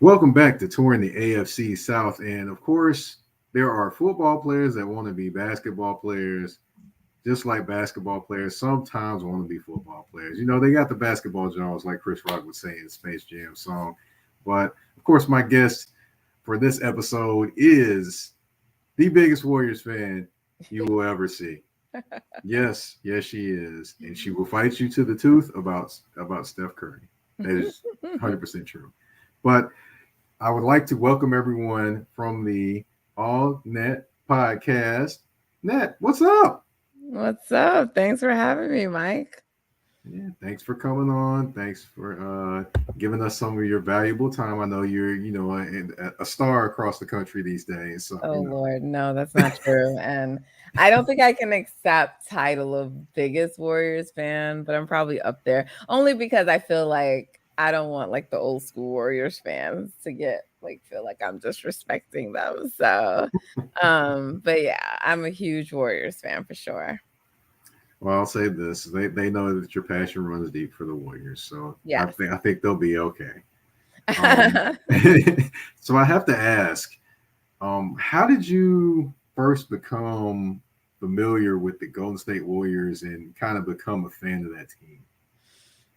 Welcome back to Touring the AFC South. And of course, there are football players that want to be basketball players, just like basketball players sometimes want to be football players. You know, they got the basketball jaws, like Chris Rock would say in Space Jam song. But of course, my guest for this episode is the biggest Warriors fan you will ever see. Yes, she is. And she will fight you to the tooth about Steph Curry. That is 100% true. But I would like to welcome everyone from the All Nat Podcast. Nat, what's up? What's up? Thanks for having me, Mike. Yeah, thanks for coming on. Thanks for giving us some of your valuable time. I know you're, a star across the country these days. So, Oh Lord, no, that's not true. And I don't think I can accept title of biggest Warriors fan, but I'm probably up there. Only because I feel like I don't want like the old school Warriors fans to get like feel like I'm disrespecting them. So but yeah, I'm a huge Warriors fan for sure. well, I'll say this: they know that your passion runs deep for the Warriors, so Yes. I think they'll be okay. Um, so I have to ask, how did you first become familiar with the Golden State Warriors and kind of become a fan of that team?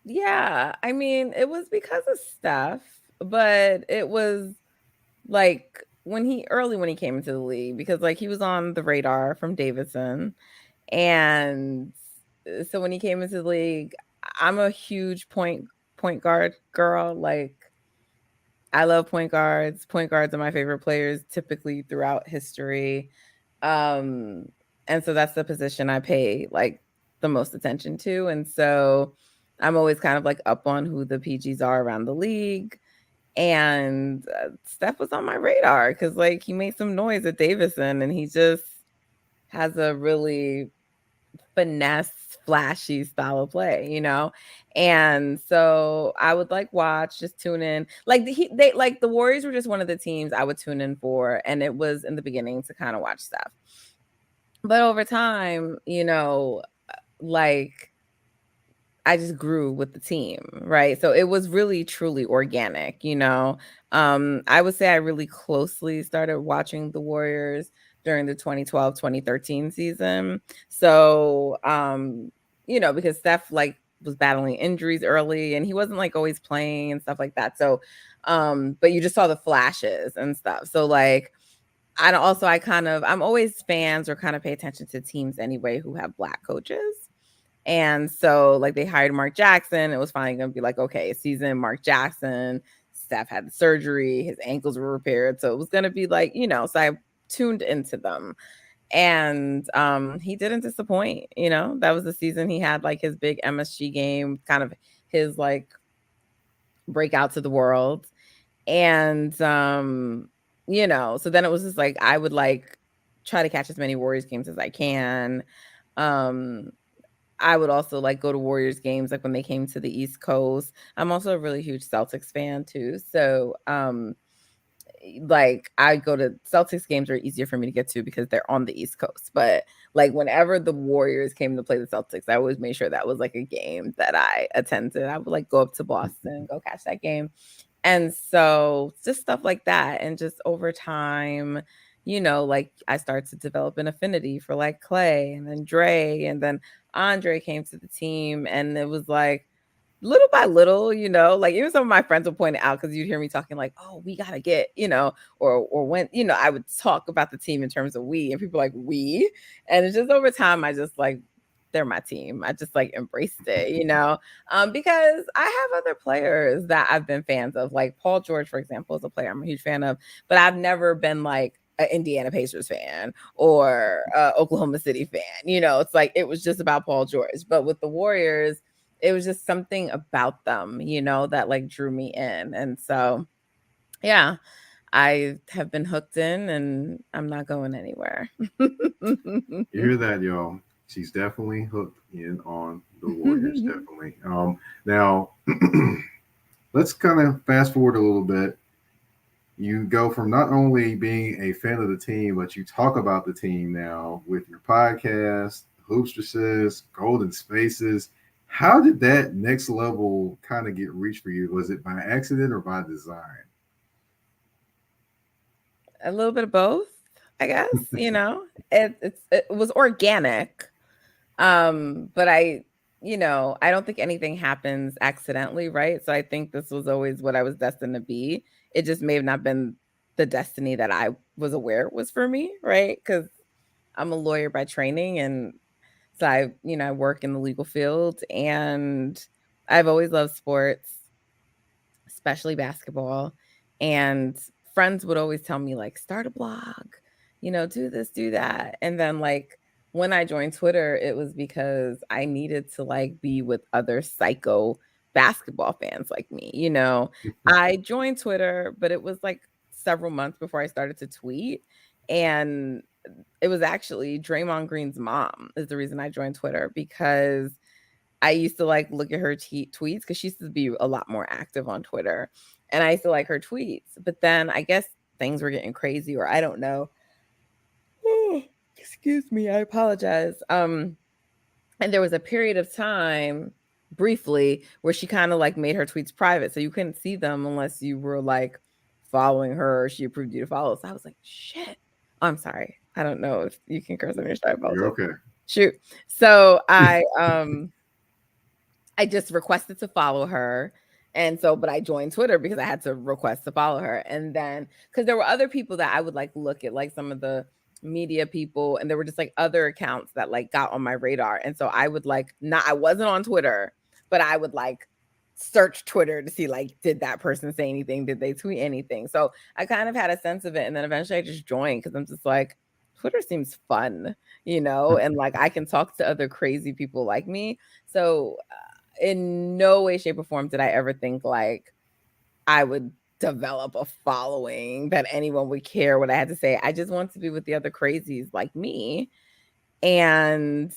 Yeah, I mean, it was because of Steph, but it was like when he came into the league because like he was on the radar from Davidson. And so when he came into the league, I'm a huge point guard girl. Like I love point guards. Point guards are my favorite players typically throughout history. Um and so that's the position I pay like the most attention to. And so I'm always kind of like up on who the PGs are around the league. And Steph was on my radar because like he made some noise at Davidson and he just has a really finesse, flashy style of play, you know? And so I would like watch, just tune in. Like they like the Warriors were just one of the teams I would tune in for. And it was in the beginning to kind of watch stuff. But over time, like I just grew with the team, right? So it was really truly organic, you know. I would say I really closely started watching the Warriors during the 2012-2013 season. So because Steph like was battling injuries early and he wasn't like always playing and stuff like that. So but you just saw the flashes and stuff. So like I'm always fans or kind of pay attention to teams anyway who have black coaches. And so, like, they hired Mark Jackson. It was finally going to be like, okay, season Mark Jackson. Steph had the surgery. His ankles were repaired. So it was going to be like, so I tuned into them. And he didn't disappoint. That was the season he had like his big MSG game, kind of his like breakout to the world. And, so then it was just like, I would like try to catch as many Warriors games as I can. Um, I would also like go to Warriors games like when they came to the East Coast. I'm also a really huge Celtics fan too. So like I go to Celtics games are easier for me to get to because they're on the East Coast. But like whenever the Warriors came to play the Celtics, I always made sure that was like a game that I attended. I would like go up to Boston, go catch that game. And so just stuff like that. And just over time, like I started to develop an affinity for like Clay and then Dre and then Andre came to the team and it was like little by little, like even some of my friends would point it out because you'd hear me talking like, oh, we gotta get, or when, I would talk about the team in terms of we and people like we. And it's just over time, I just like they're my team. I just like embraced it, because I have other players that I've been fans of, like Paul George, for example, is a player I'm a huge fan of, but I've never been like an Indiana Pacers fan or Oklahoma City fan. It's like it was just about Paul George. But with the Warriors, it was just something about them, that like drew me in. And so, yeah, I have been hooked in and I'm not going anywhere. You hear that, y'all? She's definitely hooked in on the Warriors. Definitely. Now, let's kind of fast forward a little bit. You go from not only being a fan of the team, but you talk about the team now with your podcast, Hoopstresses, Golden Spaces. How did that next level kind of get reached for you? Was it by accident or by design? A little bit of both, I guess. It was organic. But I don't think anything happens accidentally, right? So I think this was always what I was destined to be. It just may have not been the destiny that I was aware was for me, right? Because I'm a lawyer by training, and so I work in the legal field, and I've always loved sports, especially basketball. And friends would always tell me, like, start a blog, do this, do that. And then, like, when I joined Twitter, it was because I needed to, like, be with other psycho basketball fans like me. I joined Twitter, but it was like several months before I started to tweet. And it was actually Draymond Green's mom is the reason I joined Twitter, because I used to like look at her tweets, because she used to be a lot more active on Twitter, and I used to like her tweets. But then I guess things were getting crazy, or I don't know. Oh, excuse me, I apologize. And there was a period of time, briefly, where she kind of like made her tweets private, so you couldn't see them unless you were like following her, or she approved you to follow. So I was like, shit. Oh, I'm sorry. I don't know if you can curse on your show. I apologize. You're okay. Shoot. So I just requested to follow her. And so, but I joined Twitter because I had to request to follow her. And then, because there were other people that I would like look at, like some of the media people, and there were just like other accounts that like got on my radar. And so I would like, I wasn't on Twitter, but I would like search Twitter to see, like, did that person say anything? Did they tweet anything? So I kind of had a sense of it. And then eventually I just joined, because I'm just like, Twitter seems fun, and like I can talk to other crazy people like me. So in no way, shape, or form did I ever think like I would develop a following, that anyone would care what I had to say. I just want to be with the other crazies like me. And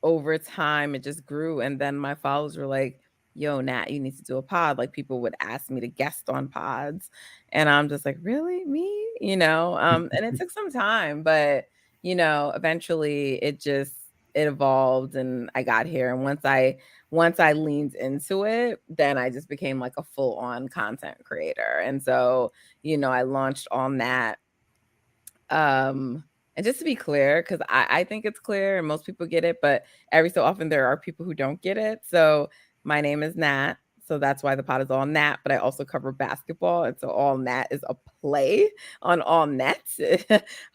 over time, it just grew. And then my followers were like, yo, Nat, you need to do a pod. Like, people would ask me to guest on pods. And I'm just like, really? Me? And it took some time, but, eventually it evolved, and I got here. And once I leaned into it, then I just became like a full on content creator. And so, I launched All Nat. And just to be clear, because I think it's clear and most people get it, but every so often there are people who don't get it. So my name is Nat. So that's why the pod is All Nat, but I also cover basketball. And so All Nat is a play on All Net.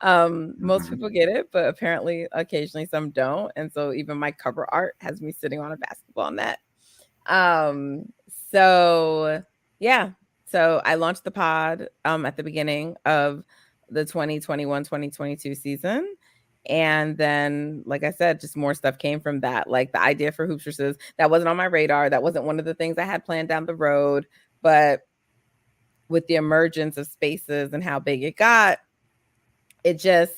Most people get it, but apparently occasionally some don't. And so even my cover art has me sitting on a basketball net. So yeah. So I launched the pod at the beginning of the 2021-2022 season. And then, like I said, just more stuff came from that. Like the idea for Hoopstresses, that wasn't on my radar. That wasn't one of the things I had planned down the road. But with the emergence of spaces and how big it got, it just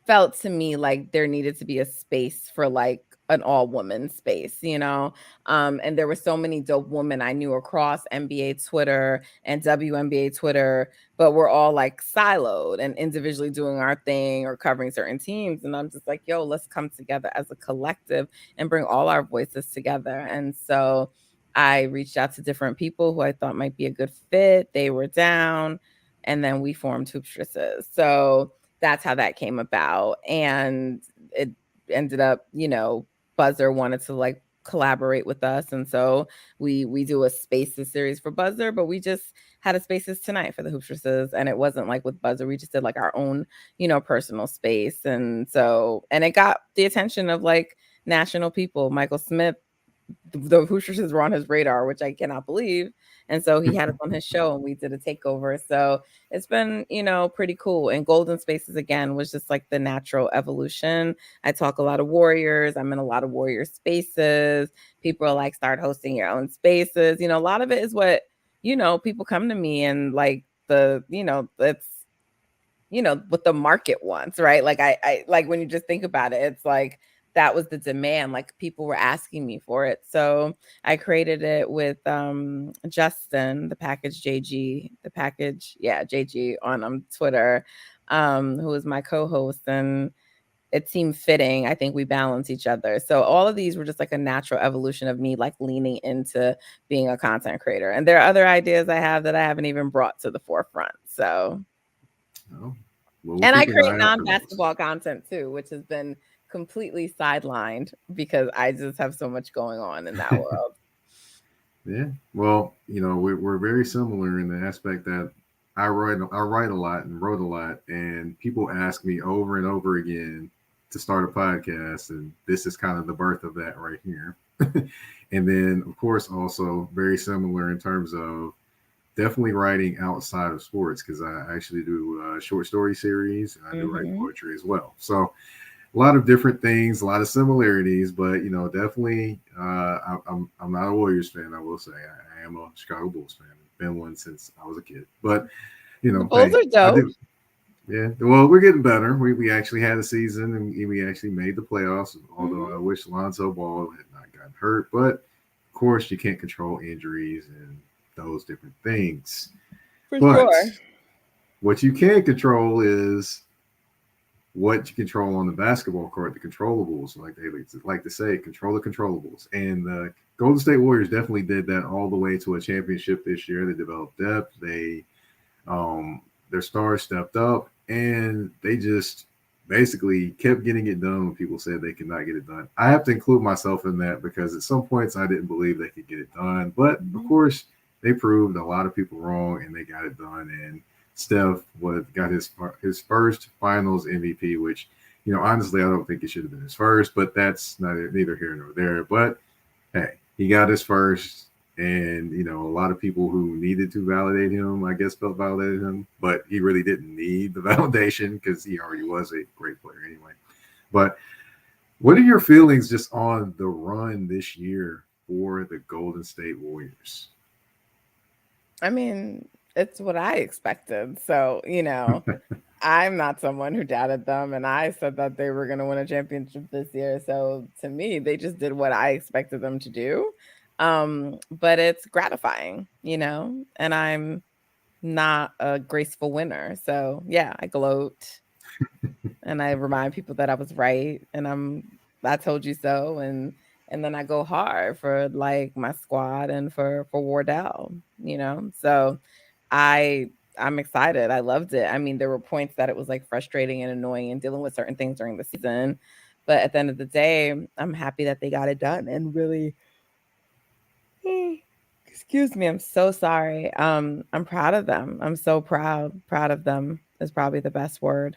felt to me like there needed to be a space for like an all woman space, and there were so many dope women I knew across NBA Twitter and WNBA Twitter, but we're all like siloed and individually doing our thing or covering certain teams. And I'm just like, yo, let's come together as a collective and bring all our voices together. And so I reached out to different people who I thought might be a good fit. They were down, and then we formed Hoopstresses. So that's how that came about. And it ended up, Buzzer wanted to like collaborate with us. And so we do a Spaces series for Buzzer, but we just had a Spaces tonight for the Hoopstresses. And it wasn't like with Buzzer, we just did like our own, personal space. And so, and it got the attention of like national people. Michael Smith, the Hoopstresses were on his radar, which I cannot believe. And so he had us on his show, and we did a takeover. So it's been, pretty cool. And Golden Spaces, again, was just like the natural evolution. I talk a lot of Warriors. I'm in a lot of Warrior spaces. People are like, start hosting your own spaces. A lot of it is what, people come to me and like it's, what the market wants, right? Like I like when you just think about it, it's like, that was the demand. Like people were asking me for it. So I created it with Justin, JG on Twitter, who is my co-host, and it seemed fitting. I think we balance each other. So all of these were just like a natural evolution of me like leaning into being a content creator. And there are other ideas I have that I haven't even brought to the forefront. So Well, we'll And I keep an create eye out for those. non-basketball content too, which has been completely sidelined because I just have so much going on in that world. Yeah. Well, we're very similar in the aspect that I write a lot and wrote a lot, and people ask me over and over again to start a podcast, and this is kind of the birth of that right here. And then, of course, also very similar in terms of definitely writing outside of sports because I actually do a short story series and I do write Mm-hmm. poetry as well. So a lot of different things, a lot of similarities, but definitely, I'm not a Warriors fan. I will say I am a Chicago Bulls fan. I've been one since I was a kid. But The Bulls hey, are I dope. do. Yeah, well, we're getting better. We actually had a season and we actually made the playoffs. Although I Mm-hmm. wish Lonzo Ball had not gotten hurt, but of course you can't control injuries and those different things. For But sure. what you can control is what you control on the basketball court, the controllables, like they like to say, control the controllables. And the Golden State Warriors definitely did that all the way to a championship this year. They developed depth. Their stars stepped up, and they just basically kept getting it done when people said they could not get it done. I have to include myself in that because at some points I didn't believe they could get it done, but of Mm-hmm. course they proved a lot of people wrong, and they got it done. And Steph got his first Finals MVP, which honestly I don't think it should have been his first, but that's neither here nor there. But hey, he got his first, and a lot of people who needed to validate him, I guess, felt validated him, but he really didn't need the validation because he already was a great player anyway. But what are your feelings just on the run this year for the Golden State Warriors? I mean, it's what I expected. So, I'm not someone who doubted them, and I said that they were going to win a championship this year. So to me, they just did what I expected them to do. But it's gratifying, and I'm not a graceful winner. So yeah, I gloat and I remind people that I was right and I told you so, and then I go hard for like my squad and for Wardell. So I I'm excited. I loved it. I mean, there were points that it was like frustrating and annoying and dealing with certain things during the season, but at the end of the day, I'm happy that they got it done and really excuse me, I'm so sorry. I'm proud of them. I'm so proud of them is probably the best word.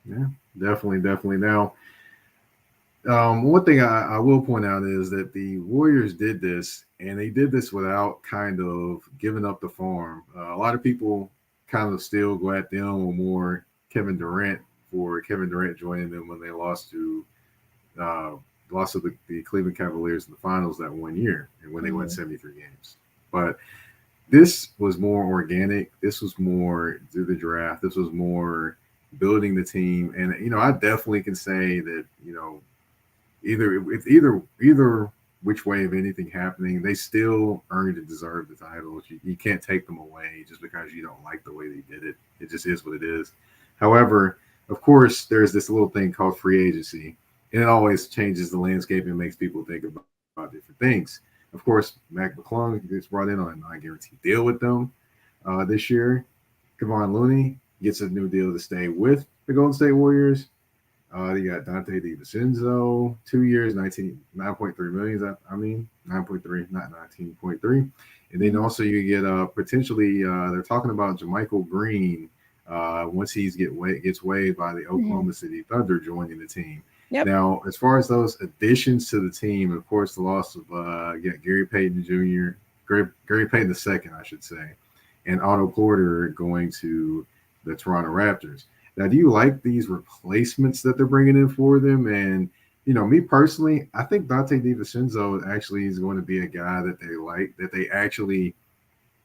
Yeah, definitely, definitely. Now, one thing I will point out is that the Warriors did this, and they did this without kind of giving up the farm. A lot of people kind of still go at them or more Kevin Durant joining them when they uh, lost to the Cleveland Cavaliers in the finals that one year, and when they won Mhm. 73 games. But this was more organic. This was more through the draft. This was more building the team, and I definitely can say that either which way of anything happening, they still earned and deserve the titles. You can't take them away just because you don't like the way they did it. It just is what it is. However, of course, there's this little thing called free agency, and it always changes the landscape and makes people think about different things. Of course, Mac McClung gets brought in on a non-guaranteed deal with them this year. Kevon Looney gets a new deal to stay with the Golden State Warriors. You got Dante DiVincenzo, 2 years, 9.3 million. I mean, 9.3, not 19.3. And then Mhm. also you get potentially, they're talking about Jermichael Green once gets waived by the Mhm. Oklahoma City Thunder joining the team. Yep. Now, as far as those additions to the team, of course, the loss of Gary Payton Jr., Gary Payton II, I should say, and Otto Porter going to the Toronto Raptors. Now, do you like these replacements that they're bringing in for them? And me personally, I think Dante DiVincenzo actually is going to be a guy that they like, that they actually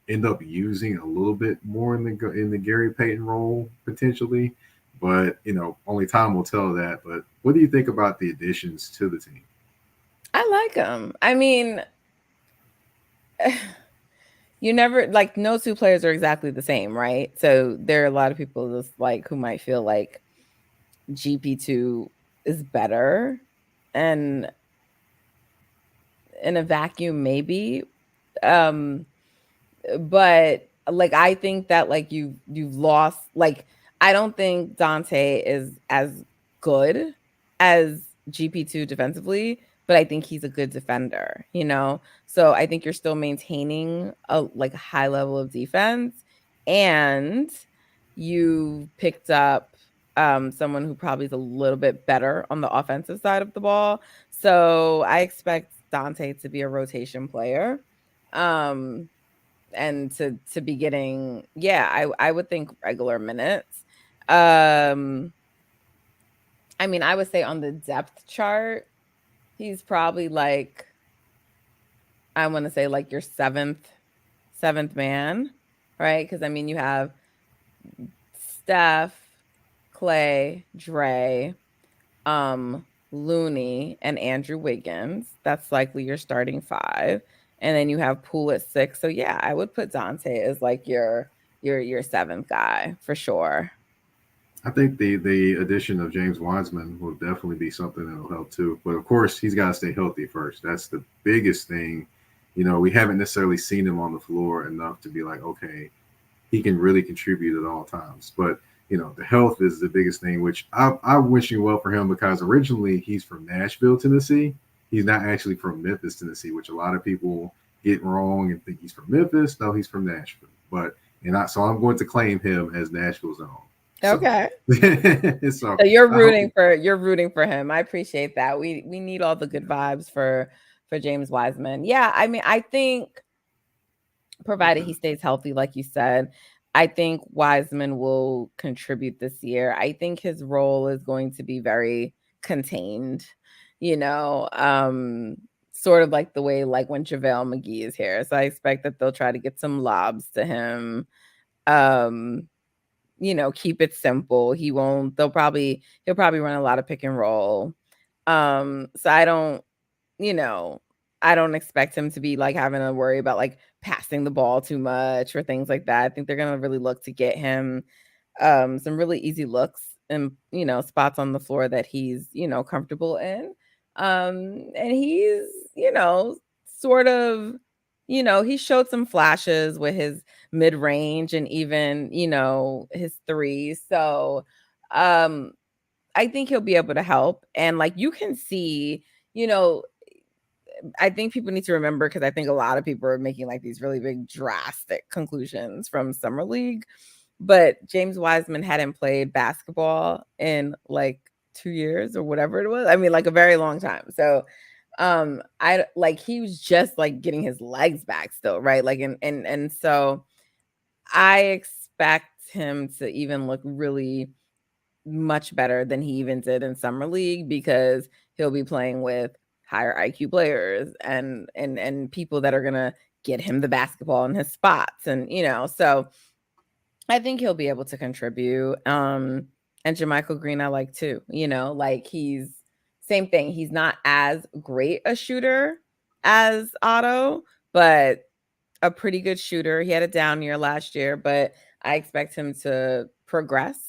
end up using a little bit more in the Gary Payton role potentially. But only time will tell that. But what do you think about the additions to the team? I like them. I mean, you never like no two players are exactly the same, right? So there are a lot of people just like who might feel like GP2 is better and in a vacuum maybe. Um but like I think that like you've lost like I don't think Dante is as good as GP2 defensively, but I think he's a good defender, you know? So I think you're still maintaining a like high level of defense, and you picked up someone who probably is a little bit better on the offensive side of the ball. So I expect Dante to be a rotation player. Um and to be getting, yeah, I would think regular minutes. um I mean, I would say on the depth chart he's probably like, I want to say like your seventh man, right? Because I mean you have Steph, Clay, Dre, Looney, and Andrew Wiggins. That's likely your starting five. And then you have Poole at six. So yeah, I would put Dante as like your seventh guy for sure. I think the addition of James Wiseman will definitely be something that will help too. But of course, he's got to stay healthy first. That's the biggest thing. You know, we haven't necessarily seen him on the floor enough to be like, okay, he can really contribute at all times. But you know, the health is the biggest thing, which I'm wishing well for him because originally he's from Nashville, Tennessee. He's not actually from Memphis, Tennessee, which a lot of people get wrong and think he's from Memphis. No, he's from Nashville. But so I'm going to claim him as Nashville's own. So, Okay. so So I hope he, you're rooting for him. I appreciate that. We need all the good vibes for James Wiseman. Yeah, I mean, I think provided he stays healthy, like you said, I think Wiseman will contribute this year. I think his role is going to be very contained, you know, sort of like the way like when JaVale McGee is here. So I expect that they'll try to get some lobs to him. Um, you know, keep it simple. He'll probably run a lot of pick and roll. So you know, I don't expect him to be like having to worry about like passing the ball too much or things like that. I think they're gonna really look to get him some really easy looks and, you know, spots on the floor that he's, you know, comfortable in. And he's, you know, sort of, you know, he showed some flashes with his mid range and even, you know, his threes. So um I think he'll be able to help. And like you can see, you know, I think people need to remember, because I think a lot of people are making like these really big drastic conclusions from summer league, but James Wiseman hadn't played basketball in like 2 years or whatever it was. I mean, like a very long time. So I like he was just like getting his legs back still, right? Like and so I expect him to even look really much better than he even did in summer league, because he'll be playing with higher IQ players and people that are gonna get him the basketball in his spots, and you know, so I think he'll be able to contribute. And Jermichael Green, I like too. You know, like he's same thing. He's not as great a shooter as Otto, but a pretty good shooter. He had a down year last year, but I expect him to progress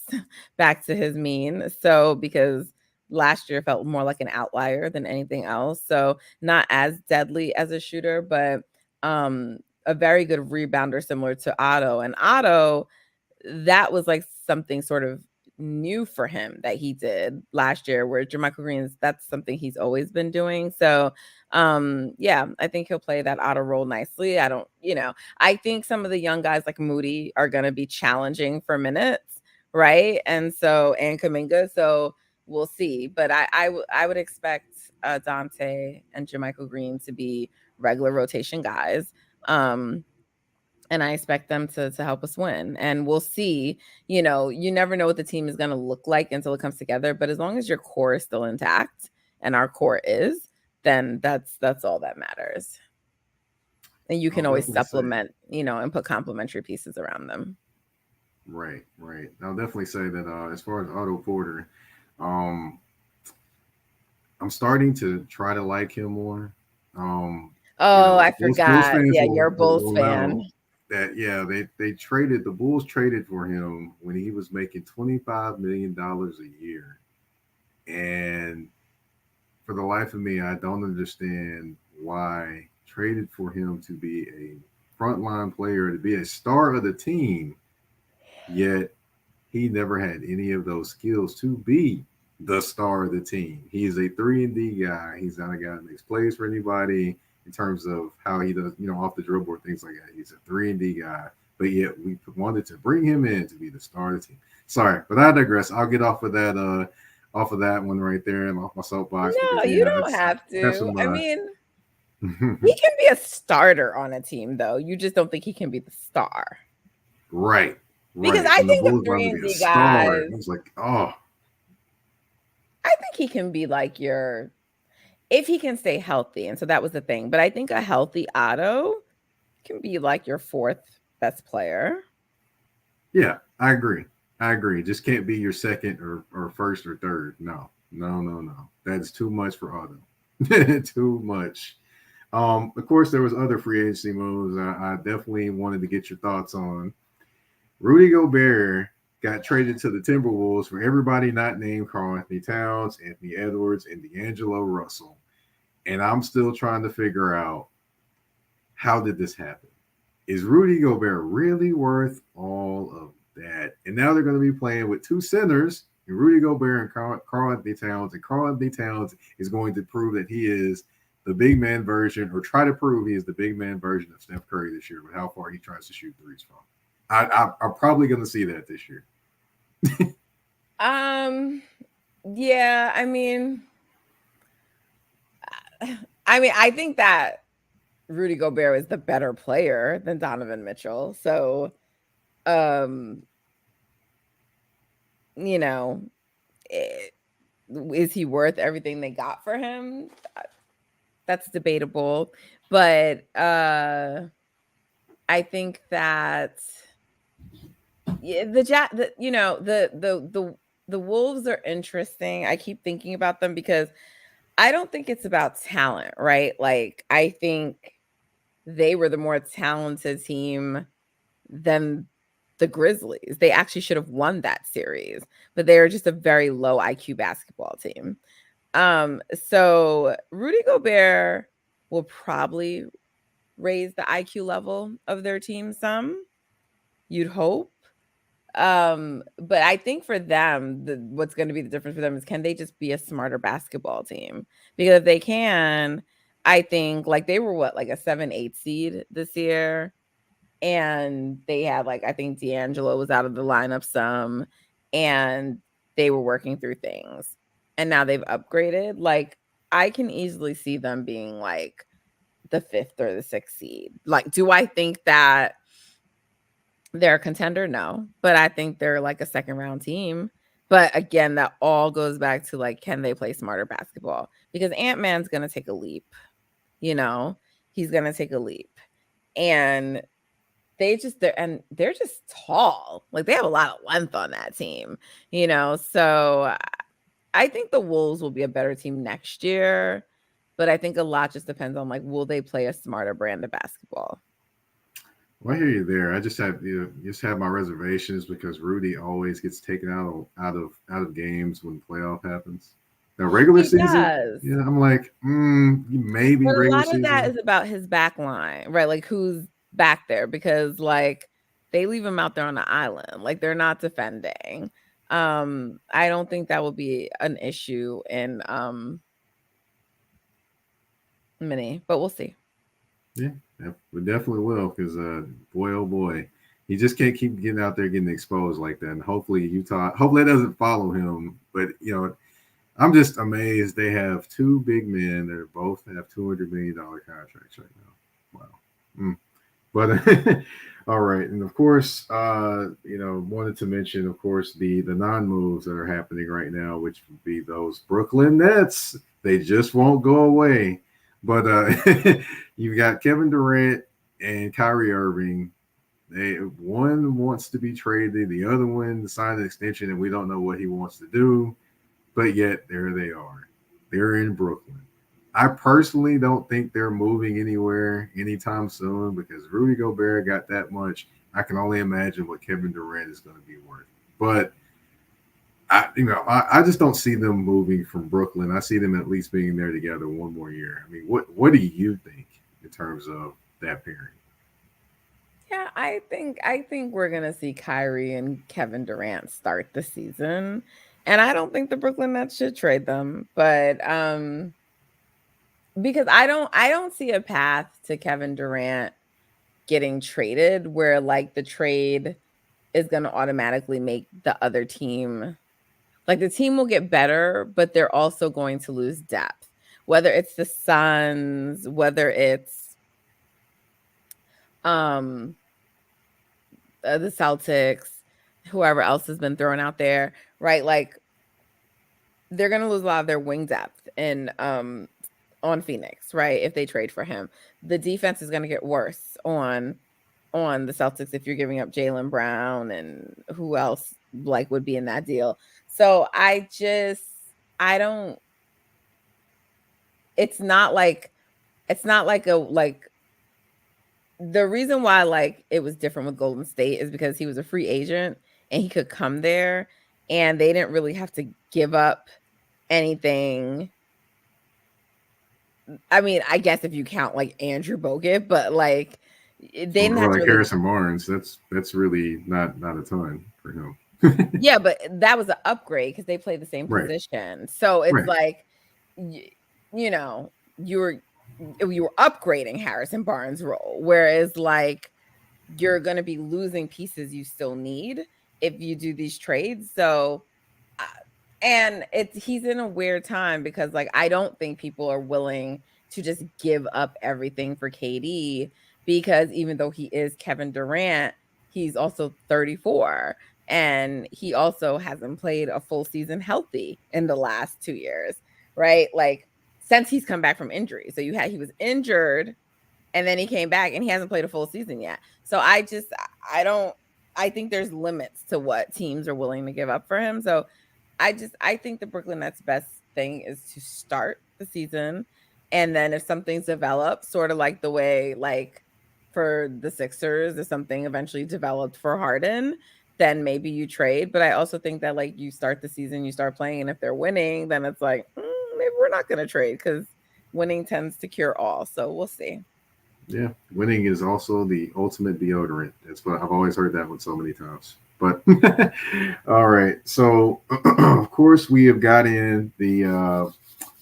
back to his mean. So because last year felt more like an outlier than anything else. So not as deadly as a shooter, but a very good rebounder similar to Otto. And Otto, that was like something sort of new for him that he did last year, where Jermichael Green, that's something he's always been doing. So yeah, I think he'll play that auto role nicely. I don't, you know, I think some of the young guys like Moody are going to be challenging for minutes, right? And so, and Kaminga, so we'll see. But I would expect Dante and Jermichael Green to be regular rotation guys. And I expect them to help us win. And we'll see. You know, you never know what the team is going to look like until it comes together. But as long as your core is still intact, and our core is, then that's all that matters. And you I'll can always definitely say supplement, you know, and put complementary pieces around them. right, right. I'll definitely say that as far as Otto Porter, um, I'm starting to try to like him more. Um, you Oh, know, I Bulls forgot. fans Yeah, you're a Bulls will fan. know that yeah, they traded the Bulls traded for him when he was making $25 million a year, and for the life of me, I don't understand why traded for him to be a frontline player, to be a star of the team, yet he never had any of those skills to be the star of the team. He is a 3-and-D guy. He's not a guy that makes plays for anybody in terms of how he does, off the dribble or things like that. He's a 3-and-D guy, but yet we wanted to bring him in to be the star of the team. Sorry, but I digress. I'll get off of that one right there and off my soapbox. No, Because, you don't have to. I mean, he can be a starter on a team, though. You just don't think he can be the star. Right. Because I think of 3-and-D guys. I was like, oh. I think he can be like if he can stay healthy. And so that was the thing. But I think a healthy Otto can be like your fourth best player. Yeah, I agree. Just can't be your second or first or third. No. That's too much for Otto. Too much. Of course, there was other free agency moves I definitely wanted to get your thoughts on. Rudy Gobert got traded to the Timberwolves for everybody not named Karl-Anthony Towns, Anthony Edwards, and D'Angelo Russell. And I'm still trying to figure out, how did this happen? Is Rudy Gobert really worth all of that? And now they're going to be playing with two centers, Rudy Gobert and Karl-Anthony Towns. And Karl-Anthony Towns is going to prove that he is the big man version, or try to prove he is the big man version of Steph Curry this year, with how far he tries to shoot threes from. I'm probably going to see that this year. Yeah, I mean, I think that Rudy Gobert is the better player than Donovan Mitchell. So, is he worth everything they got for him? That's debatable. But I think that the Wolves are interesting. I keep thinking about them because I don't think it's about talent, right? Like, I think they were the more talented team than the Grizzlies. They actually should have won that series, but they were just a very low IQ basketball team. So Rudy Gobert will probably raise the IQ level of their team some, you'd hope. But I think for them, what's going to be the difference for them is, can they just be a smarter basketball team? Because if they can, I think, like, they were like a 7-8 seed this year, and they had, like, I think D'Angelo was out of the lineup some, and they were working through things, and now they've upgraded. Like, I can easily see them being like the 5th or the 6th seed. Like, do I think that they're a contender? No, but I think they're like a second round team. But again, that all goes back to, like, can they play smarter basketball? Because Ant-Man's going to take a leap. He's going to take a leap. And they're just tall. Like, they have a lot of length on that team, So I think the Wolves will be a better team next year. But I think a lot just depends on, like, will they play a smarter brand of basketball? Well, I hear you there. I just have my reservations because Rudy always gets taken out of games when the playoff happens. Now, regular season, I'm like, maybe. But regular a lot season. of that is about his back line, right? Like, who's back there, because, like, they leave him out there on the island. Like, they're not defending. I don't think that will be an issue in mini, but we'll see. Yeah, we definitely will, because boy, oh boy, he just can't keep getting out there getting exposed like that. And hopefully it doesn't follow him. But I'm just amazed they have two big men that both have $200 million contracts right now. Wow. But all right, and of course, wanted to mention, of course, the non-moves that are happening right now, which would be those Brooklyn Nets. They just won't go away. But you've got Kevin Durant and Kyrie Irving. One wants to be traded, the other one signed an extension, and we don't know what he wants to do. But yet, there they are. They're in Brooklyn. I personally don't think they're moving anywhere anytime soon, because Rudy Gobert got that much. I can only imagine what Kevin Durant is going to be worth. But I just don't see them moving from Brooklyn. I see them at least being there together one more year. I mean, what do you think in terms of that pairing? Yeah, I think we're gonna see Kyrie and Kevin Durant start the season. And I don't think the Brooklyn Nets should trade them. But because I don't see a path to Kevin Durant getting traded where like the trade is gonna automatically make the other team like the team will get better, but they're also going to lose depth. Whether it's the Suns, whether it's um the Celtics, whoever else has been thrown out there, right? Like they're going to lose a lot of their wing depth in on Phoenix, right? If they trade for him, the defense is going to get worse on the Celtics if you're giving up Jaylen Brown and who else like would be in that deal. So I don't. It's not like a like the reason why like it was different with Golden State is because he was a free agent and he could come there and they didn't really have to give up anything. I mean, I guess if you count like Andrew Bogut, but like they didn't have Or to like really. Harrison Barnes, that's really not a ton for him. Yeah, but that was an upgrade because they play the same Right, position. So it's right. like, you know, you were upgrading Harrison Barnes' role, whereas like you're going to be losing pieces you still need if you do these trades. So, uh, and he's in a weird time because like I don't think people are willing to just give up everything for KD because even though he is Kevin Durant, he's also 34 and he also hasn't played a full season healthy in the last 2 years, right? Like since he's come back from injury. So he was injured and then he came back and he hasn't played a full season yet. So I think there's limits to what teams are willing to give up for him. So I think the Brooklyn Nets best thing is to start the season and then if something's developed sort of like the way like for the Sixers if something eventually developed for Harden, then maybe you trade. But I also think that like you start the season, you start playing, and if they're winning, then it's like maybe we're not going to trade because winning tends to cure all. So we'll see. Yeah, winning is also the ultimate deodorant. That's what I've always heard that one so many times. But all right, so of course we have got in the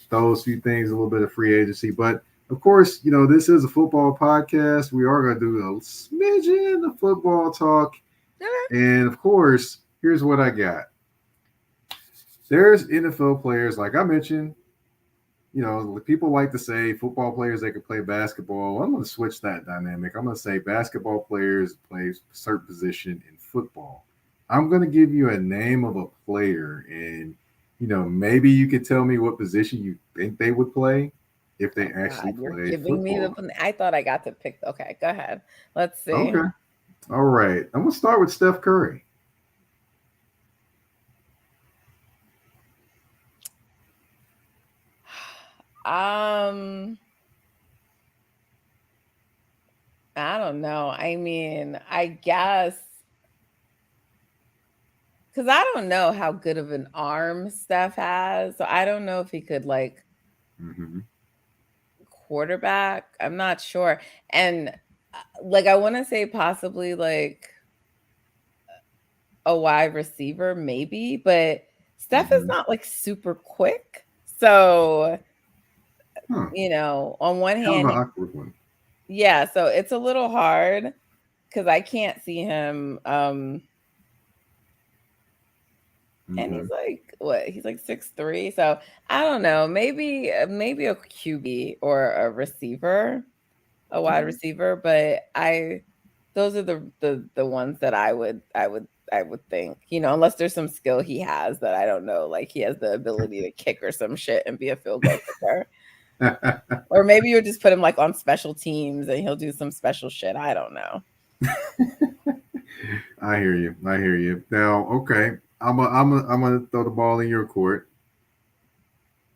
those few things, a little bit of free agency, but of course, this is a football podcast. We are going to do a smidgen of football talk, Okay. and of course, here's what I got. There's NFL players, like I mentioned. People like to say football players they can play basketball. I'm going to switch that dynamic. I'm going to say basketball players play a certain position in football. I'm going to give you a name of a player, and maybe you could tell me what position you think they would play if they Oh actually God, you're played giving me football. the. I thought I got to pick. Okay, go ahead. Let's see. Okay. All right. I'm going to start with Steph Curry. Um, I don't know. I mean, I guess because I don't know how good of an arm Steph has, so I don't know if he could like Mm-hmm. quarterback. I'm not sure, and like I want to say possibly like a wide receiver, maybe, but Steph is Mm-hmm. not like super quick. So, Huh. on one Kind of hand, an awkward one. yeah, so it's a little hard because I can't see him. And Mm-hmm. he's like what? He's like 6'3". So I don't know. Maybe a QB or a receiver, a wide receiver. But those are the ones that I would think. Unless there's some skill he has that I don't know. Like he has the ability to kick or some shit and be a field goal kicker. Or maybe you just put him like on special teams and he'll do some special shit. I don't know. I hear you. I hear you. Now, okay, I'm gonna throw the ball in your court.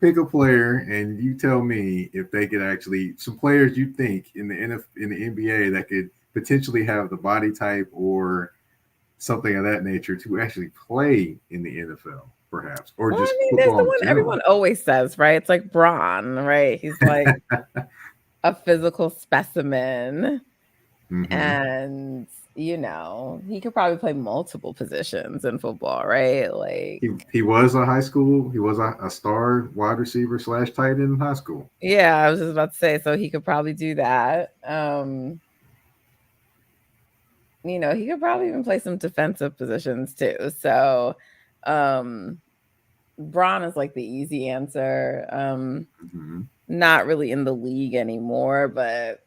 Pick a player, and you tell me if they could actually some players you think in the in the NBA that could potentially have the body type or something of that nature to actually play in the NFL, perhaps, or Well, I just mean, there's football the in one general. everyone always says, right? It's like Braun, right? He's like a physical specimen. And, he could probably play multiple positions in football, right? Like, He was a high school. He was a star wide receiver / tight end in high school. yeah, I was just about to say, so he could probably do that. He could probably even play some defensive positions too. So, Braun is like the easy answer. Not really in the league anymore, but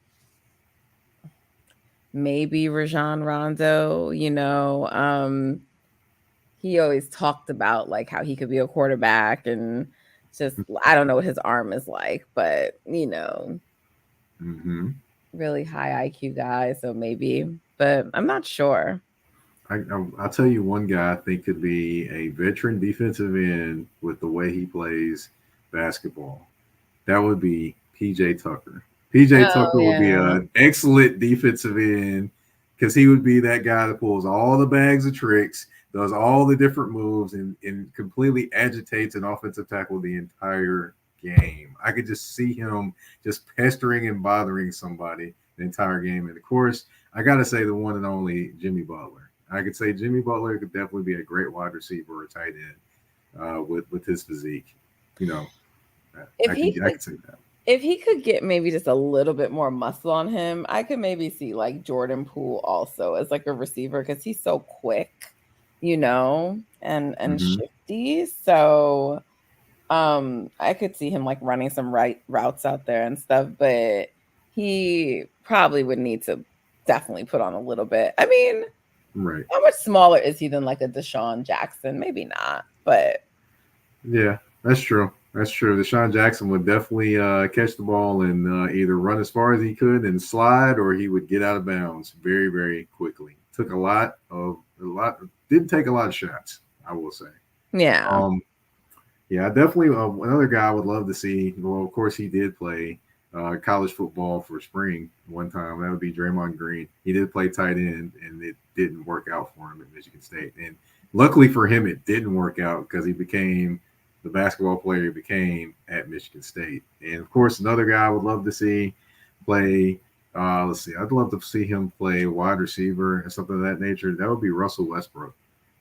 maybe Rajon Rondo, he always talked about like how he could be a quarterback and just, I don't know what his arm is like, but really high IQ guy. So maybe, but I'm not sure. I'll tell you one guy I think could be a veteran defensive end with the way he plays basketball. That would be PJ Tucker. PJ Tucker would be an excellent defensive end because he would be that guy that pulls all the bags of tricks, does all the different moves, and completely agitates an offensive tackle the entire game. I could just see him just pestering and bothering somebody the entire game. And of course, I got to say the one and only Jimmy Butler. I could say Jimmy Butler could definitely be a great wide receiver or tight end with his physique. I could say that. If he could get maybe just a little bit more muscle on him, I could maybe see like Jordan Poole also as like a receiver because he's so quick, and shifty. So I could see him like running some routes out there and stuff, but he probably would need to definitely put on a little bit. I mean, right. How much smaller is he than like a Deshaun Jackson? Maybe not, but yeah, that's true. That's true. Deshaun Jackson would definitely catch the ball and either run as far as he could and slide, or he would get out of bounds very, very quickly. Didn't take a lot of shots, I will say. Yeah. Yeah, definitely another guy I would love to see. Well, of course, he did play college football for spring one time. That would be Draymond Green. He did play tight end, and it didn't work out for him at Michigan State. And luckily for him, it didn't work out because he became the basketball player he became at Michigan State. And of course, another guy I would love to see play. Let's see, I'd love to see him play wide receiver and something of that nature. That would be Russell Westbrook.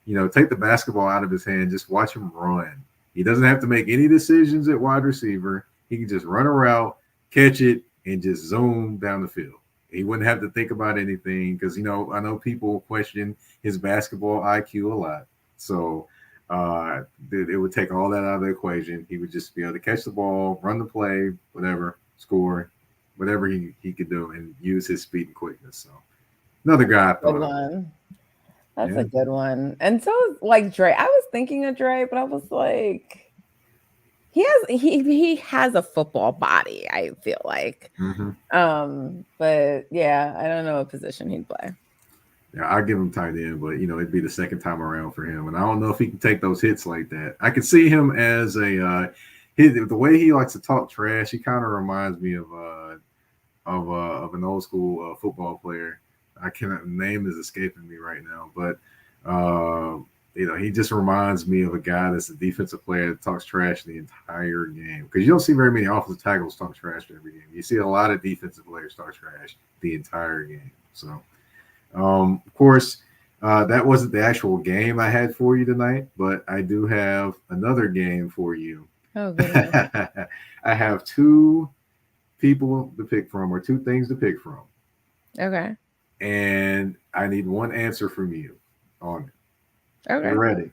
Take the basketball out of his hand, just watch him run. He doesn't have to make any decisions at wide receiver. He can just run a route, catch it, and just zoom down the field. He wouldn't have to think about anything because, I know people question his basketball IQ a lot. So it would take all that out of the equation. He would just be able to catch the ball, run the play, whatever, score, whatever he could do, and use his speed and quickness. So another guy I thought of. That's a good one. And so like Dre, I was thinking of Dre, but I was like, he has a football body, I feel like. But yeah, I don't know what position he'd play. Yeah, I'll give him tight end, but it'd be the second time around for him. And I don't know if he can take those hits like that. I could see him as the way he likes to talk trash, he kind of reminds me of an old school football player. I cannot name is escaping me right now, but he just reminds me of a guy that's a defensive player that talks trash the entire game. Because you don't see very many offensive tackles talk trash every game. You see a lot of defensive players talk trash the entire game. So, of course, that wasn't the actual game I had for you tonight, but I do have another game for you. Oh, goodness. I have two people to pick from, or two things to pick from. Okay. And I need one answer from you on it. Okay. You ready?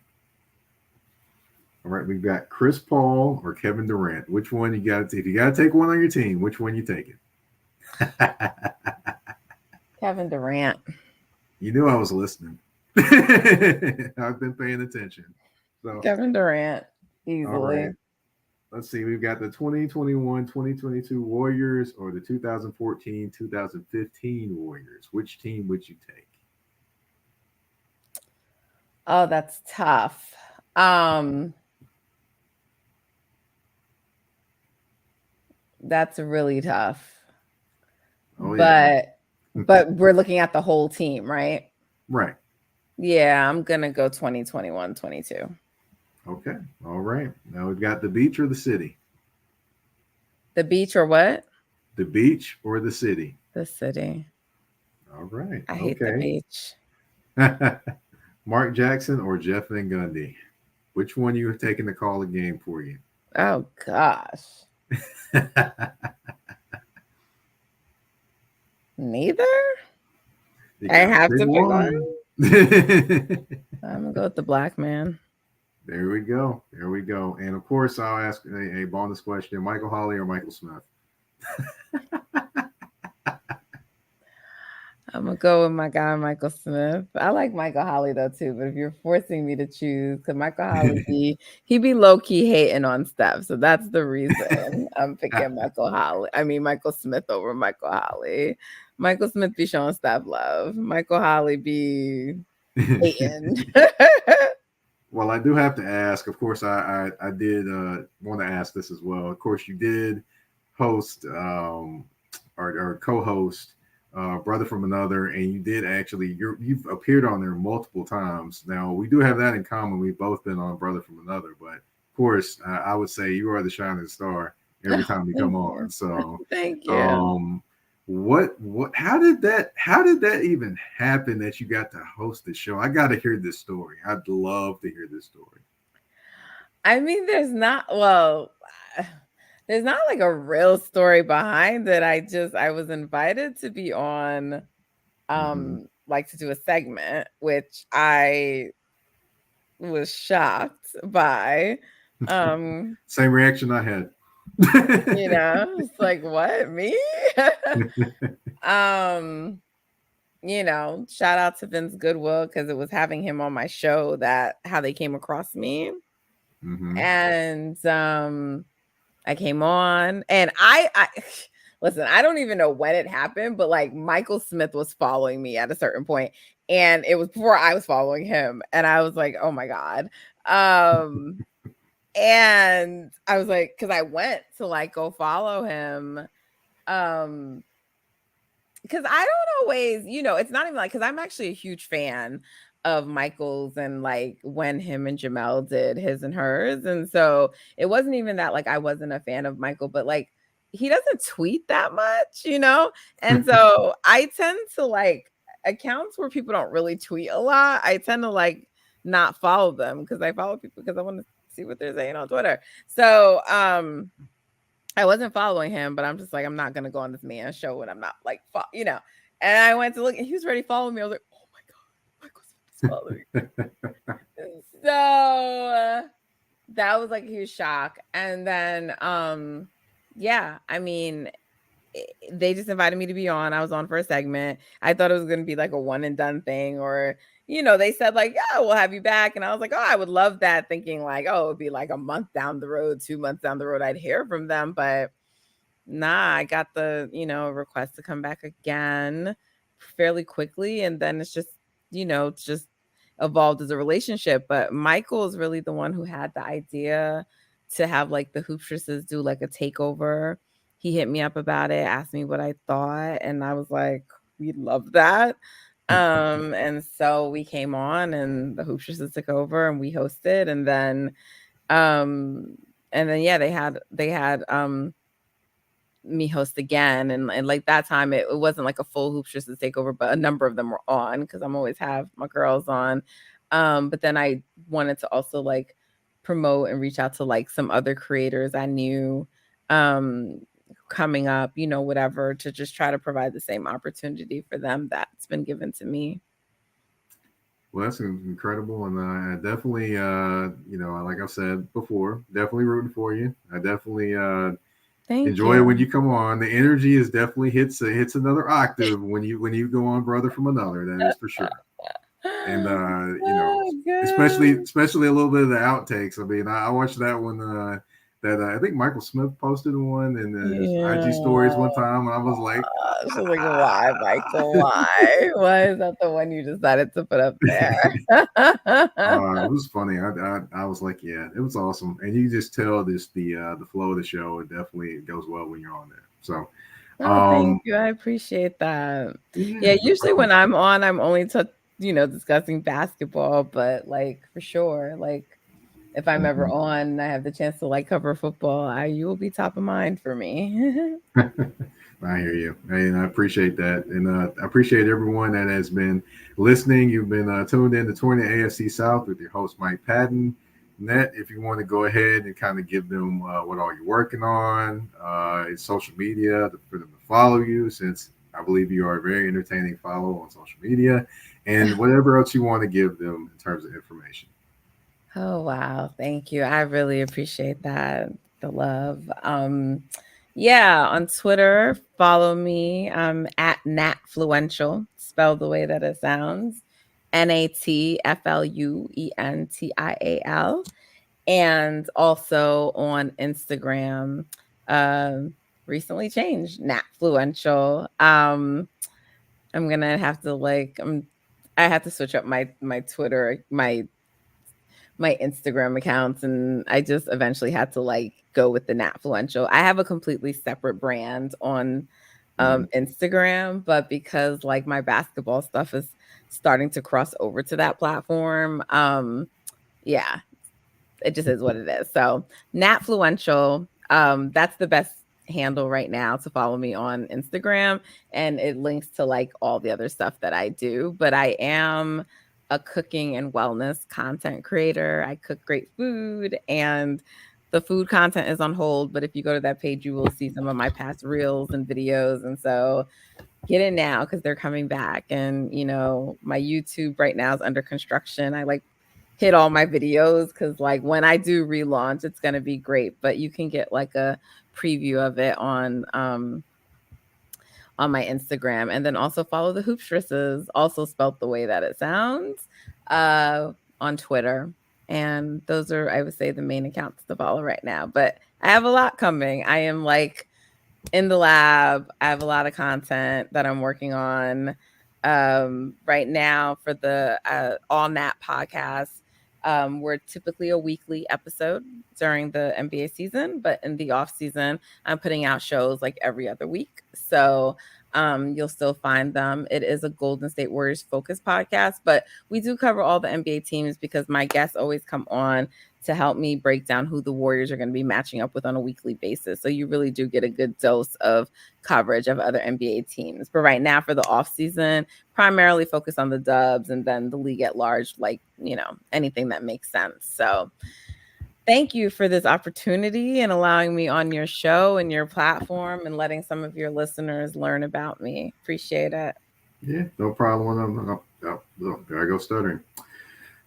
All right, we've got Chris Paul or Kevin Durant. Which one you got to take? If you got to take one on your team, which one you taking? Kevin Durant. You knew I was listening. I've been paying attention. So Kevin Durant, easily. All right. Let's see. We've got the 2021-2022 Warriors or the 2014-2015 Warriors. Which team would you take? Oh, that's tough. That's really tough. Oh, yeah. But we're looking at the whole team, right? Right. Yeah, I'm going to go 2021-22. Okay. All right. Now we've got the beach or the city? The beach or what? The beach or the city? The city. All right. I hate the Okay. beach. Mark Jackson or Jeff Van Gundy? Which one you taking to call the game for you? Oh gosh. Neither? You I got to have pick to pick one. one. I'm gonna go with the black man. There we go. There we go. And of course, I'll ask a bonus question: Michael Holley or Michael Smith? I'm gonna go with my guy Michael Smith. I like Michael Holley though too, but if you're forcing me to choose, because Michael Holley he be low key hating on Steph, so that's the reason I'm picking Michael Smith over Michael Holley. Michael Smith be showing Steph love. Michael Holley be hating. Well, I do have to ask. Of course, I did want to ask this as well. Of course, you did host or co-host Brother from Another, and you did actually you've appeared on there multiple times. Now we do have that in common. We've both been on Brother from Another, but of course, I would say you are the shining star every time you come on. So, thank you. what how did that even happen that you got to host the show? I got to hear this story. I'd love to hear this story. I mean, there's not like a real story behind it. I was invited to be on like to do a segment, which I was shocked by. Same reaction I had. It's like, what, me? Shout out to Vince Goodwill, because it was having him on my show that how they came across me. And I came on, and I listen, I don't even know when it happened, but like Michael Smith was following me at a certain point, and it was before I was following him, and I was like, oh my God. And I was like, because I went to like go follow him. Because I don't always, it's not even like, because I'm actually a huge fan of Michael's, and like when him and Jamel did his and hers. And so it wasn't even that like I wasn't a fan of Michael, but like he doesn't tweet that much, And so I tend to like accounts where people don't really tweet a lot. I tend to like not follow them, because I follow people because I want to see what they're saying on Twitter. So I wasn't following him, but I'm just like, I'm not going to go on this man's show when I'm not like, And I went to look, and he was already following me. I was like, oh my God, Michael's following me. So that was like a huge shock. And then, I mean, they just invited me to be on. I was on for a segment. I thought it was going to be like a one and done thing, or they said like, yeah, we'll have you back. And I was like, oh, I would love that, thinking like, oh, it'd be like a month down the road, 2 months down the road, I'd hear from them. But nah, I got the, request to come back again fairly quickly. And then it's just, it's just evolved as a relationship. But Michael is really the one who had the idea to have like the Hoopstresses do like a takeover. He hit me up about it, asked me what I thought, and I was like, we love that. And so we came on, and the Hoopstresses took over, and we hosted, and then yeah, they had me host again, and like that time it wasn't like a full Hoopstresses takeover, but a number of them were on, because I'm always have my girls on. But then I wanted to also like promote and reach out to like some other creators I knew coming up, whatever, to just try to provide the same opportunity for them that's been given to me. Well, that's incredible, and I definitely, like I said before, definitely rooting for you. I definitely enjoy it when you come on. The energy is definitely hits another octave when you go on Brother from Another. That is for sure. And especially a little bit of the outtakes. I mean, I watched that one. That I think Michael Smith posted one in his IG stories one time, and I was like, I was like, why, Michael? Why is that the one you decided to put up there? It was funny. I was like, yeah, it was awesome, and you just tell the flow of the show. It definitely goes well when you're on there. So, thank you. I appreciate that. Yeah, usually when I'm on, I'm only discussing basketball, but like for sure, like if I'm ever on and I have the chance to like cover football, you will be top of mind for me. I hear you, and I appreciate that, and I appreciate everyone that has been listening. You've been tuned in to Touring the AFC South with your host Mike Patton. Net, if you want to go ahead and kind of give them what all you're working on, social media for them to follow you, since I believe you are a very entertaining follow on social media, and whatever else you want to give them in terms of information. Oh, wow. Thank you. I really appreciate that. The love. Yeah, on Twitter, follow me. At Natfluential, spelled the way that it sounds. NATFLUENTIAL. And also on Instagram, recently changed Natfluential. I'm gonna have to I have to switch up my Twitter, my Instagram accounts, and I just eventually had to go with the Natfluential. I have a completely separate brand on Instagram, but because my basketball stuff is starting to cross over to that platform, yeah, it just is what it is. So Natfluential, that's the best handle right now to follow me on Instagram, and it links to all the other stuff that I do. But I am a cooking and wellness content creator. I cook great food, and the food content is on hold, but if you go to that page, you will see some of my past reels and videos. And so get in now because they're coming back. And my YouTube right now is under construction. I hit all my videos because when I do relaunch, it's gonna be great. But you can get a preview of it on my Instagram, and then also follow the Hoopstresses, also spelt the way that it sounds, on Twitter. And those are, I would say, the main accounts to follow right now. But I have a lot coming. I am in the lab. I have a lot of content that I'm working on right now for the All Nat Podcast. We're typically a weekly episode during the NBA season, but in the off season, I'm putting out shows every other week. So you'll still find them. It is a Golden State Warriors focused podcast, but we do cover all the NBA teams because my guests always come on to help me break down who the Warriors are going to be matching up with on a weekly basis. So you really do get a good dose of coverage of other NBA teams. But right now for the off season, primarily focus on the Dubs and then the league at large, anything that makes sense. So thank you for this opportunity and allowing me on your show and your platform and letting some of your listeners learn about me. Appreciate it. Yeah, no problem. There I go stuttering.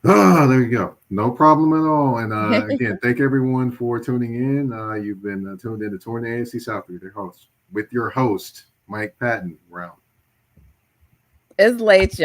Oh, there you go. No problem at all. And again, thank everyone for tuning in. You've been tuned in to Touring the AFC South with your host, Mike Patton. Round. It's late, y'all.